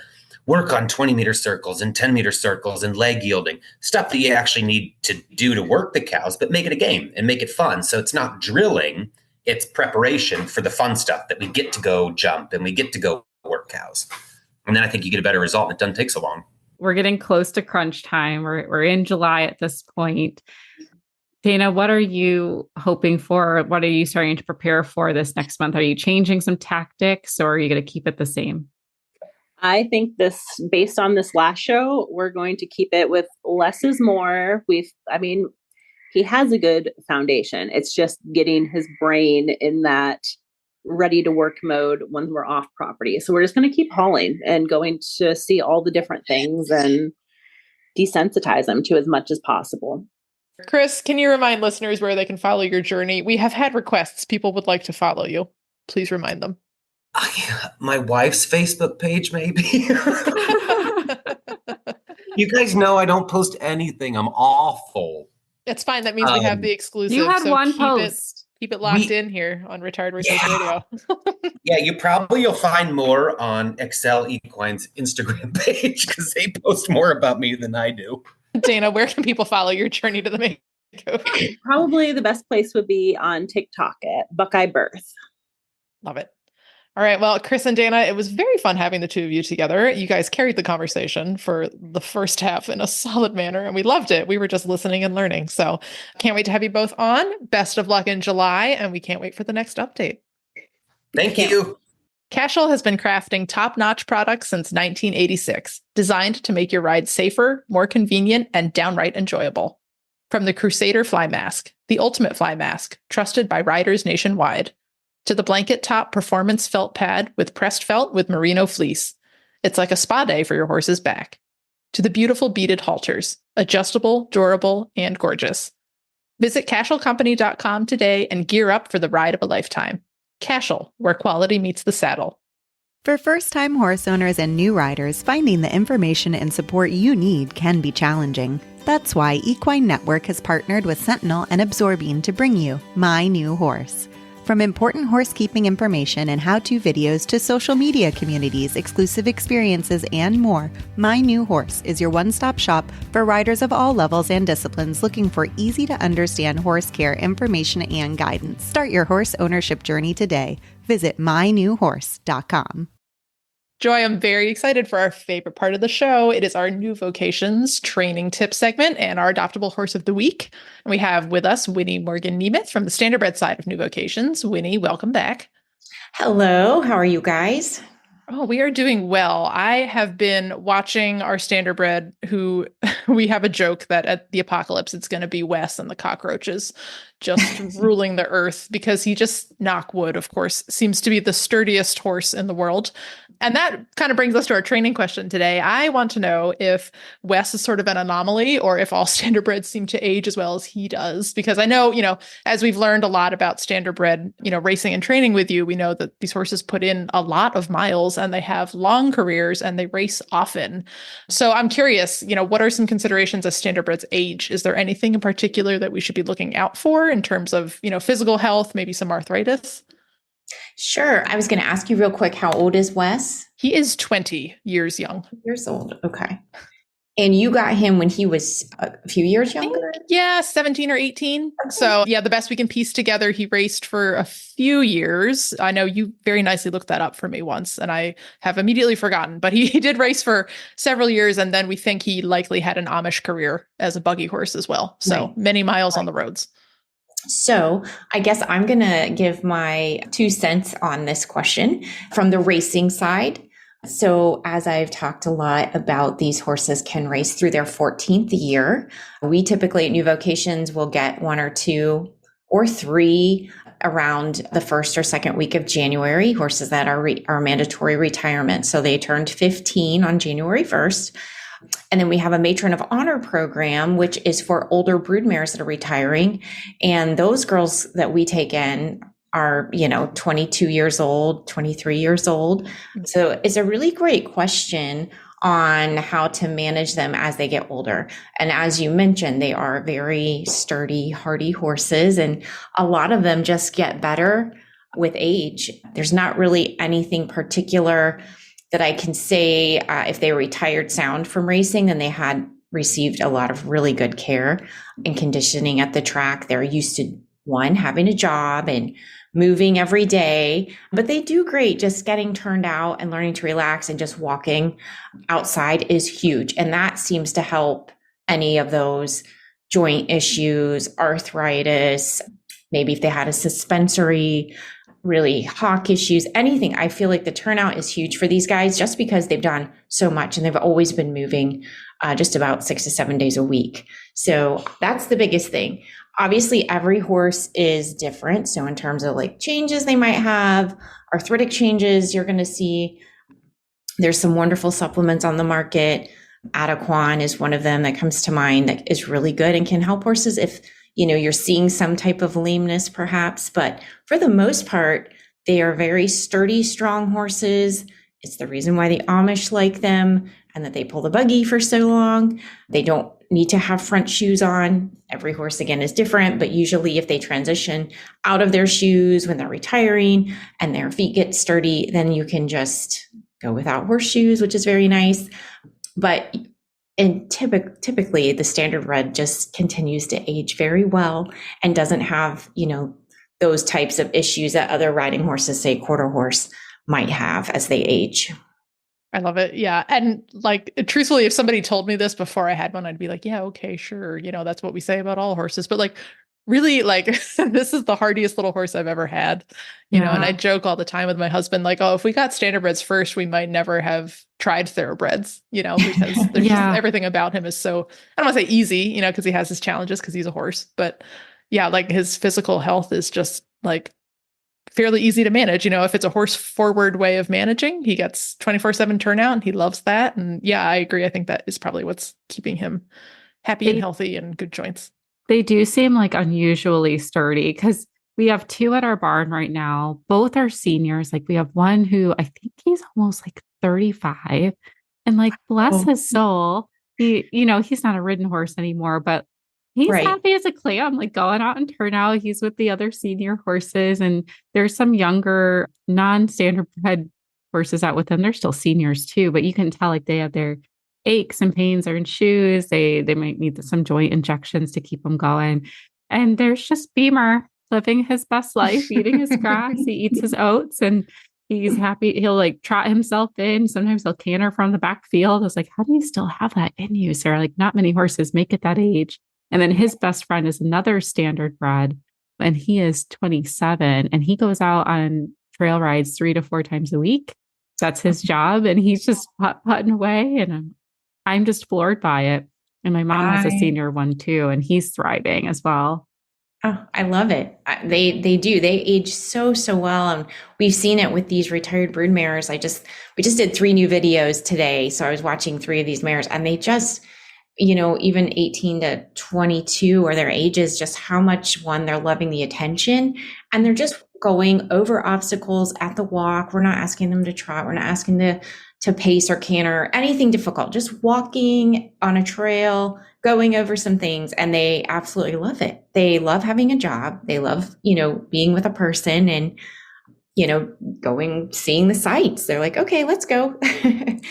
work on 20-meter circles and 10-meter circles and leg yielding, stuff that you actually need to do to work the cows, but make it a game and make it fun. So it's not drilling, it's preparation for the fun stuff that we get to go jump and we get to go work cows. And then I think you get a better result. It doesn't take so long. We're getting close to crunch time. We're in July at this point. Dana, what are you hoping for? What are you starting to prepare for this next month? Are you changing some tactics, or are you going to keep it the same? I think based on this last show, we're going to keep it with less is more. He has a good foundation. It's just getting his brain in that ready to work mode when we're off property. So we're just going to keep hauling and going to see all the different things and desensitize them to as much as possible. Chris, can you remind listeners where they can follow your journey? We have had requests. People would like to follow you. Please remind them. My wife's Facebook page, maybe. You guys know I don't post anything. I'm awful. It's fine. That means we have the exclusive. You had one post. Keep it locked in here on Retired Racehorse Radio. Yeah, you'll find more on Excel Equine's Instagram page because they post more about me than I do. Dana, where can people follow your journey to the makeover? Probably the best place would be on TikTok at Buckeye Birth. Love it. All right. Well, Chris and Dana, it was very fun having the two of you together. You guys carried the conversation for the first half in a solid manner, and we loved it. We were just listening and learning. So can't wait to have you both on. Best of luck in July, and we can't wait for the next update. Thank you. Cashel has been crafting top-notch products since 1986, designed to make your ride safer, more convenient, and downright enjoyable. From the Crusader Fly Mask, the ultimate fly mask, trusted by riders nationwide, to the blanket top performance felt pad with pressed felt with merino fleece. It's like a spa day for your horse's back. To the beautiful beaded halters, adjustable, durable, and gorgeous. Visit CashelCompany.com today and gear up for the ride of a lifetime. Cashel, where quality meets the saddle. For first-time horse owners and new riders, finding the information and support you need can be challenging. That's why Equine Network has partnered with Sentinel and Absorbine to bring you My New Horse. From important horsekeeping information and how-to videos to social media communities, exclusive experiences, and more, My New Horse is your one-stop shop for riders of all levels and disciplines looking for easy-to-understand horse care information and guidance. Start your horse ownership journey today. Visit mynewhorse.com. Joy, I'm very excited for our favorite part of the show. It is our New Vocations training tip segment and our adoptable horse of the week. And we have with us Winnie Morgan Nemeth from the Standardbred side of New Vocations. Winnie, welcome back. Hello, how are you guys? Oh, we are doing well. I have been watching our Standardbred, who we have a joke that at the apocalypse, it's going to be Wes and the cockroaches just ruling the earth, because he just, knock wood, of course, seems to be the sturdiest horse in the world. And that kind of brings us to our training question today. I want to know if Wes is sort of an anomaly or if all Standardbreds seem to age as well as he does. Because I know, as we've learned a lot about Standardbred, racing and training with you, we know that these horses put in a lot of miles and they have long careers and they race often. So I'm curious, what are some considerations as Standardbreds age? Is there anything in particular that we should be looking out for in terms of, physical health, maybe some arthritis? Sure. I was going to ask you real quick, how old is Wes? He is 20 years young. Years old. Okay. And you got him when he was a few years younger? Yeah, 17 or 18. Okay. So yeah, the best we can piece together, he raced for a few years. I know you very nicely looked that up for me once, and I have immediately forgotten, but he did race for several years. And then we think he likely had an Amish career as a buggy horse as well. So many miles on the roads. So I guess I'm going to give my 2 cents on this question from the racing side. So as I've talked a lot about, these horses can race through their 14th year. We typically at New Vocations will get 1 or 2 or 3 around the first or second week of January, horses that are mandatory retirement. So they turned 15 on January 1st. And then we have a Matron of Honor program, which is for older broodmares that are retiring. And those girls that we take in are, 22 years old, 23 years old. So it's a really great question on how to manage them as they get older. And as you mentioned, they are very sturdy, hardy horses, and a lot of them just get better with age. There's not really anything particular that I can say if they were retired sound from racing, then they had received a lot of really good care and conditioning at the track. They're used to, one, having a job and moving every day, but they do great just getting turned out and learning to relax, and just walking outside is huge. And that seems to help any of those joint issues, arthritis, maybe if they had a suspensory, really hock issues, anything. I feel like the turnout is huge for these guys just because they've done so much and they've always been moving just about 6 to 7 days a week. So that's the biggest thing. Obviously, every horse is different. So in terms of like changes they might have, arthritic changes, you're going to see there's some wonderful supplements on the market. Adequan is one of them that comes to mind that is really good and can help horses if you're seeing some type of lameness perhaps. But for the most part, they are very sturdy, strong horses. It's the reason why the Amish like them and that they pull the buggy for so long. They don't need to have front shoes on. Every horse, again, is different, but usually if they transition out of their shoes when they're retiring and their feet get sturdy, then you can just go without horseshoes, which is very nice. And typically the standard bred just continues to age very well and doesn't have, those types of issues that other riding horses, say quarter horse, might have as they age. I love it. Yeah. And like, truthfully, if somebody told me this before I had one, I'd be like, yeah, okay, sure. That's what we say about all horses. But like, really, like, this is the hardiest little horse I've ever had, and I joke all the time with my husband, like, oh, if we got standardbreds first, we might never have tried thoroughbreds, because there's just everything about him is so, I don't want to say easy, because he has his challenges because he's a horse, but yeah, like his physical health is just like fairly easy to manage. If it's a horse forward way of managing, he gets 24/7 turnout and he loves that. And yeah, I agree. I think that is probably what's keeping him happy and healthy and good joints. They do seem like unusually sturdy because we have 2 at our barn right now. Both are seniors. Like we have one who I think he's almost like 35 and like, bless his soul. He's not a ridden horse anymore, but he's happy as a clam, like going out and turnout. He's with the other senior horses, and there's some younger non-standard bred horses out with them. They're still seniors too, but you can tell like they have their aches and pains are in shoes. They might need some joint injections to keep them going. And there's just Beamer living his best life, eating his grass. He eats his oats and he's happy. He'll like trot himself in. Sometimes he'll canter from the backfield. I was like, how do you still have that in you, Sarah? Like not many horses make it that age. And then his best friend is another standard bred, and he is 27 and he goes out on trail rides 3 to 4 times a week. That's his job. And he's just putting away. And I'm just floored by it. And my mom has a senior one too, and he's thriving as well. Oh, I love it. They do. They age so well. And we've seen it with these retired broodmares. We just did 3 new videos today. So I was watching 3 of these mares, and they just, even 18 to 22 or their ages, just how much, one, they're loving the attention, and they're just going over obstacles at the walk. We're not asking them to trot. We're not asking to pace or canter, anything difficult, just walking on a trail, going over some things, and they absolutely love it. They love having a job. They love, being with a person and, seeing the sights. They're like, okay, let's go.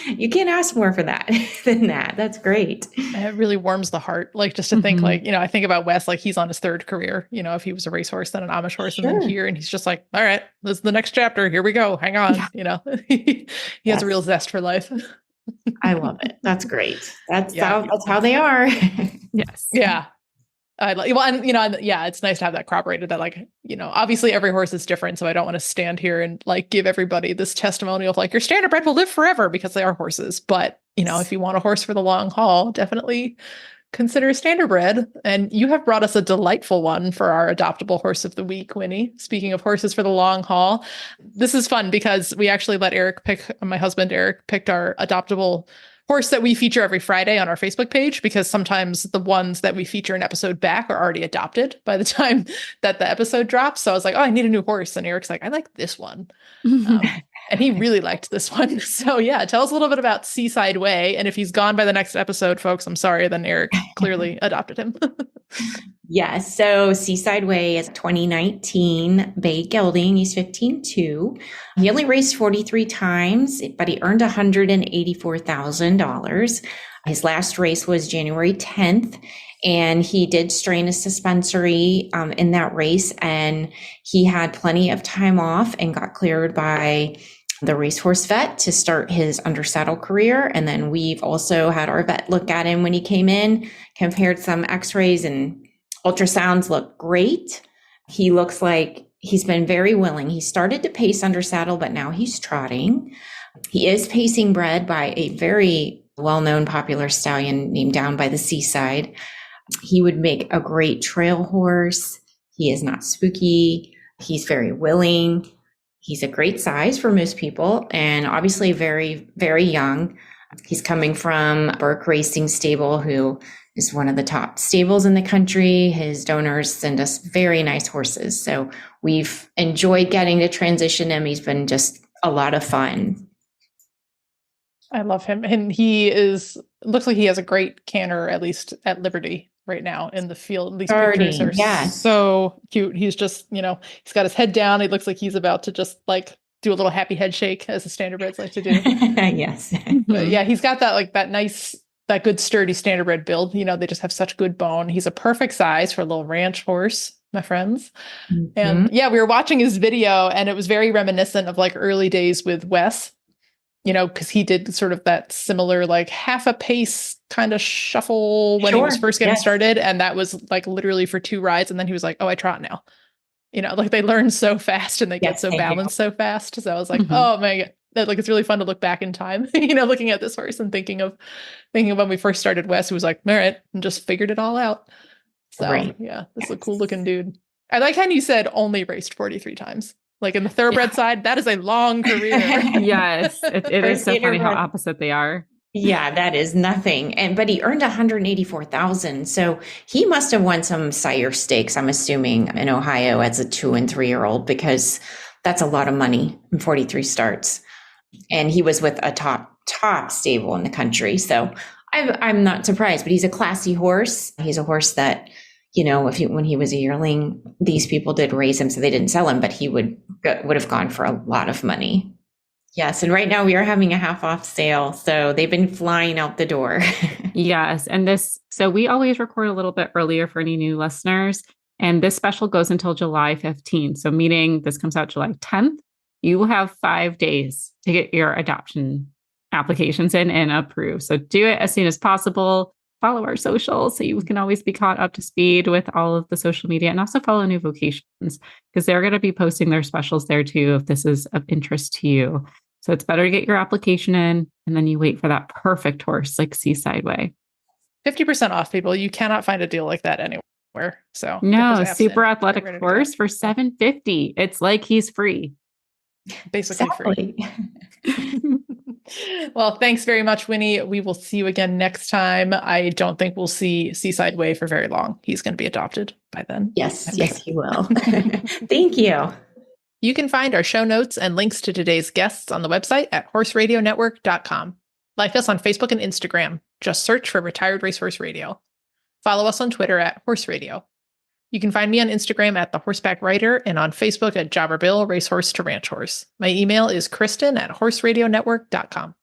You can't ask more for that than that. That's great. It really warms the heart. Like just to think like, I think about Wes, like he's on his 3rd career, if he was a racehorse, then an Amish horse, and then here, and he's just like, all right, this is the next chapter. Here we go. Hang on. He has a real zest for life. I love it. That's great. That's how they are. Yes. Yeah. It's nice to have that corroborated that obviously every horse is different. So I don't want to stand here and give everybody this testimonial of your standardbred will live forever because they are horses. But, if you want a horse for the long haul, definitely consider standardbred. And you have brought us a delightful one for our adoptable horse of the week, Winnie. Speaking of horses for the long haul, this is fun because we actually let my husband Eric picked our adoptable horse that we feature every Friday on our Facebook page, because sometimes the ones that we feature an episode back are already adopted by the time that the episode drops. So I was like, oh, I need a new horse. And Eric's like, I like this one. And he really liked this one. So yeah, tell us a little bit about Seaside Way. And if he's gone by the next episode, folks, I'm sorry, then Eric clearly adopted him. Yes. So Seaside Way is 2019 bay gelding. He's 15.2. He only raced 43 times, but he earned $184,000. His last race was January 10th, and he did strain a suspensory in that race, and he had plenty of time off and got cleared by the Racehorse vet to start his undersaddle career. And then we've also had our vet look at him when he came in, compared some x-rays, and ultrasounds look great. He looks like he's been very willing. He started to pace under saddle, but now he's trotting. He is pacing bred by a very well-known popular stallion named Down by the Seaside. He would make a great trail horse. He is not spooky. He's very willing. He's a great size for most people, and obviously very, very young. He's coming from Burke Racing Stable, who is one of the top stables in the country. His donors send us very nice horses. So we've enjoyed getting to transition him. He's been just a lot of fun. I love him. And looks like he has a great canter, at least at Liberty right now in the field. These pictures are so cute. He's just, he's got his head down. He looks like he's about to just do a little happy head shake, as the standardbreds like to do. Yes. But yeah, he's got that good sturdy standardbred build. They just have such good bone. He's a perfect size for a little ranch horse, my friends. Mm-hmm. And yeah, we were watching his video, and it was very reminiscent of early days with Wes, because he did sort of that similar half a pace kind of shuffle when he was first getting started. And that was literally for 2 rides. And then he was like, oh, I trot now. They learn so fast and they get so balanced so fast. So I was like, oh my God. It's really fun to look back in time, looking at this horse and thinking of when we first started Wes, who was like, all right, and just figured it all out. So yeah, this is a cool looking dude. I like how you said only raced 43 times. In the thoroughbred side, that is a long career. Yes. It is so funny how opposite they are. Yeah, that is nothing. But he earned $184,000. So he must have won some sire stakes, I'm assuming, in Ohio as a 2 and 3-year-old, because that's a lot of money in 43 starts. And he was with a top stable in the country. So I'm not surprised, but he's a classy horse. He's a horse that, when he was a yearling, these people did raise him, so they didn't sell him, but he would have gone for a lot of money. Yes. And right now we are having a half off sale. So they've been flying out the door. Yes. And so we always record a little bit earlier for any new listeners. And this special goes until July 15th. So meaning this comes out July 10th. You will have 5 days to get your adoption applications in and approved. So do it as soon as possible. Follow our socials so you can always be caught up to speed with all of the social media, and also follow New Vocations, because they're going to be posting their specials there too if this is of interest to you. So it's better to get your application in, and then you wait for that perfect horse like Seaside Way. 50% off, people. You cannot find a deal like that anywhere. So no, super athletic horse for $750. It's like he's free. Basically free. Well, thanks very much, Winnie. We will see you again next time. I don't think we'll see Seaside Way for very long. He's going to be adopted by then. Yes, he will. Thank you. You can find our show notes and links to today's guests on the website at horseradionetwork.com. Like us on Facebook and Instagram. Just search for Retired Racehorse Radio. Follow us on Twitter at Horse Radio. You can find me on Instagram at The Horseback Writer and on Facebook at Jobber Bill, Racehorse to Ranch Horse. My email is Kristen@horseradionetwork.com.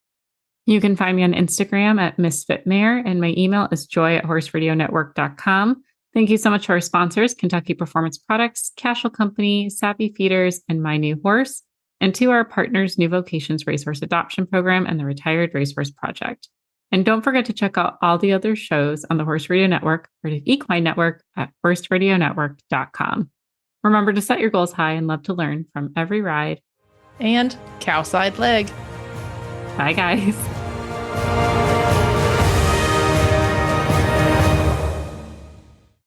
You can find me on Instagram at Misfit Mare, and my email is joy@horseradionetwork.com. Thank you so much to our sponsors, Kentucky Performance Products, Cashel Company, Savvy Feeders, and My New Horse, and to our partners, New Vocations Racehorse Adoption Program and the Retired Racehorse Project. And don't forget to check out all the other shows on the Horse Radio Network or the Equine Network at firstradionetwork.com. Remember to set your goals high and love to learn from every ride. And cow side leg. Bye, guys.